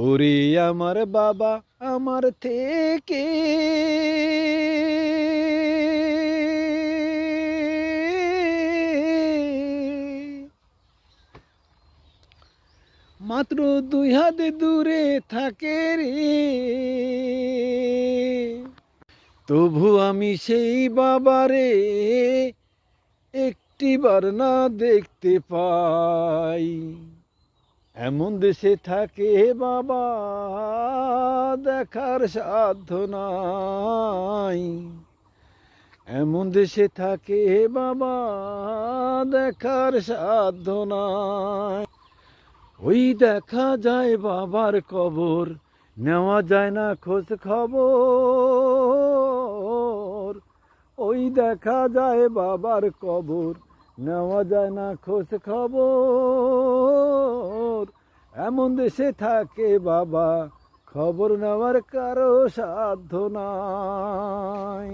ওরে আমার বাবা আমার থেকে মাত্র 2 হাত দূরে থাকে রে, তবু আমি সেই বাবারে একটিবার না দেখতে পাই। এমন দেশে থাকে বাবা দেখার সাধ্য নাই, এমন দেশে থাকে বাবা দেখার সাধ্য নাই। ওই দেখা যায় বাবার কবর, নেওয়া যায় না খোঁজ খবর। ওই দেখা যায় বাবার কবর, নেওয়া যায় না খোঁজ খবর। এমন দেশে থাকে বাবা খবর নেওয়ার কারো সাধ্য নাই।